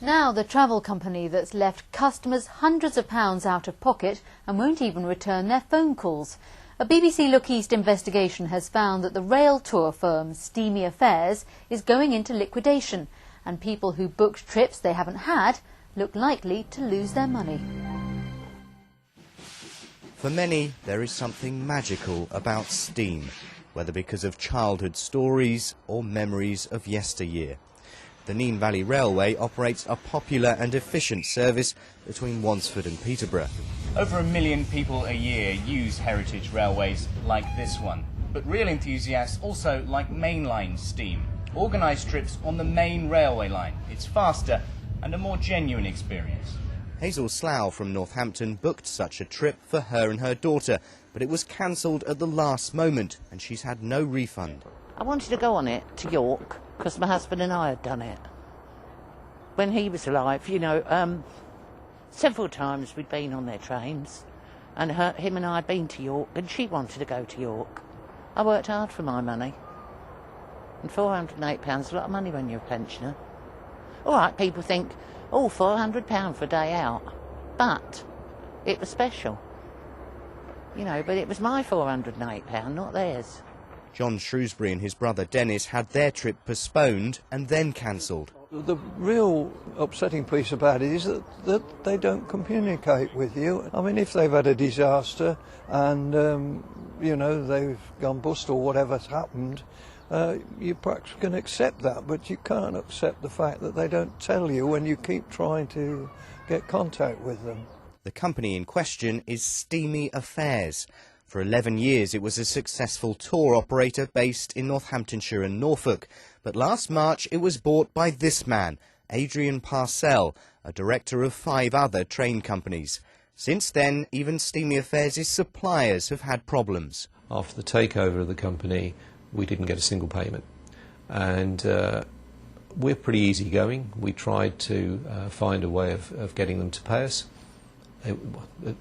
Now the travel company that's left customers hundreds of pounds out of pocket and won't even return their phone calls. A BBC Look East investigation has found that the rail tour firm Steamy Affairs is going into liquidation, and people who booked trips they haven't had look likely to lose their money. For many, there is something magical about steam, whether because of childhood stories or memories of yesteryear. The Nene Valley Railway operates a popular and efficient service between Wansford and Peterborough. Over 1 million people a year use heritage railways like this one. But real enthusiasts also like mainline steam. Organised trips on the main railway line. It's faster and a more genuine experience. Hazel Slough from Northampton booked such a trip for her and her daughter, but it was cancelled at the last moment and she's had no refund. I wanted to go on it to York because my husband and I had done it when he was alive. You know, several times we'd been on their trains, and him and I had been to York, and she wanted to go to York. I worked hard for my money, and £408 a lot of money when you're a pensioner. All right, people think, oh, £400 for a day out, but it was special, you know. But it was my £408, not theirs. John Shrewsbury and his brother Dennis had their trip postponed and then cancelled. The real upsetting piece about it is that they don't communicate with you. I mean, if they've had a disaster and, you know, they've gone bust or whatever's happened, you perhaps can accept that, but you can't accept the fact that they don't tell you when you keep trying to get contact with them. The company in question is Steamy Affairs. For 11 years it was a successful tour operator based in Northamptonshire and Norfolk, but last March it was bought by this man, Adrian Parcell, a director of 5 other train companies. Since then, even Steamy Affairs' suppliers have had problems. After the takeover of the company, we didn't get a single payment, and we're pretty easygoing. We tried to find a way of getting them to pay us. I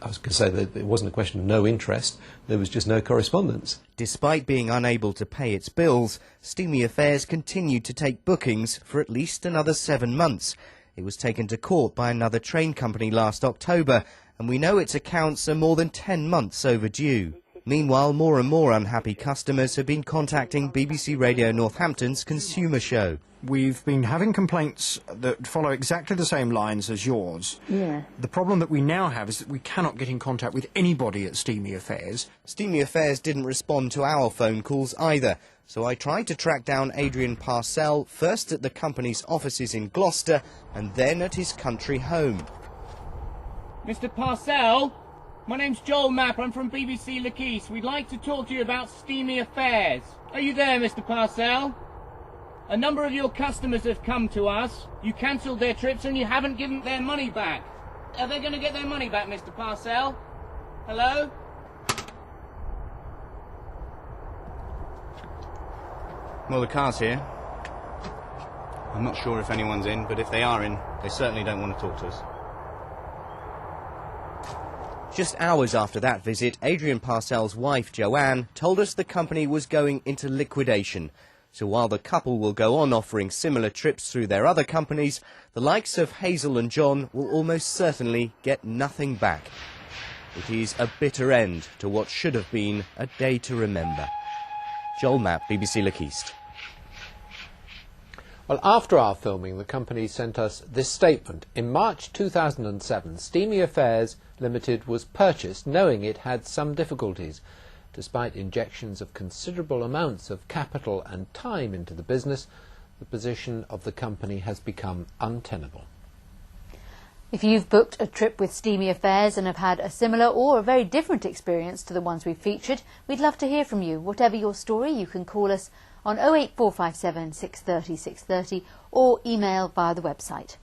was going to say that it wasn't a question of no interest, there was just no correspondence. Despite being unable to pay its bills, Steamy Affairs continued to take bookings for at least another 7 months. It was taken to court by another train company last October, and we know its accounts are more than 10 months overdue. Meanwhile, more and more unhappy customers have been contacting BBC Radio Northampton's consumer show. We've been having complaints that follow exactly the same lines as yours. Yeah. The problem that we now have is that we cannot get in contact with anybody at Steamy Affairs. Steamy Affairs didn't respond to our phone calls either, so I tried to track down Adrian Parcell, first at the company's offices in Gloucester and then at his country home. Mr. Parcell, my name's Joel Mapp. I'm from BBC Look East. We'd like to talk to you about Steamy Affairs. Are you there, Mr. Parcell? A number of your customers have come to us. You cancelled their trips and you haven't given their money back. Are they going to get their money back, Mr. Parcell? Hello? Well, the car's here. I'm not sure if anyone's in, but if they are in, they certainly don't want to talk to us. Just hours after that visit, Adrian Parcell's wife, Joanne, told us the company was going into liquidation. So while the couple will go on offering similar trips through their other companies, the likes of Hazel and John will almost certainly get nothing back. It is a bitter end to what should have been a day to remember. Joel Mapp, BBC Look East. Well, after our filming, the company sent us this statement. In March 2007, Steamy Affairs Limited was purchased knowing it had some difficulties. Despite injections of considerable amounts of capital and time into the business, the position of the company has become untenable. If you've booked a trip with Steamy Affairs and have had a similar or a very different experience to the ones we've featured, we'd love to hear from you. Whatever your story, you can call us on 08457 630 630 or email via the website.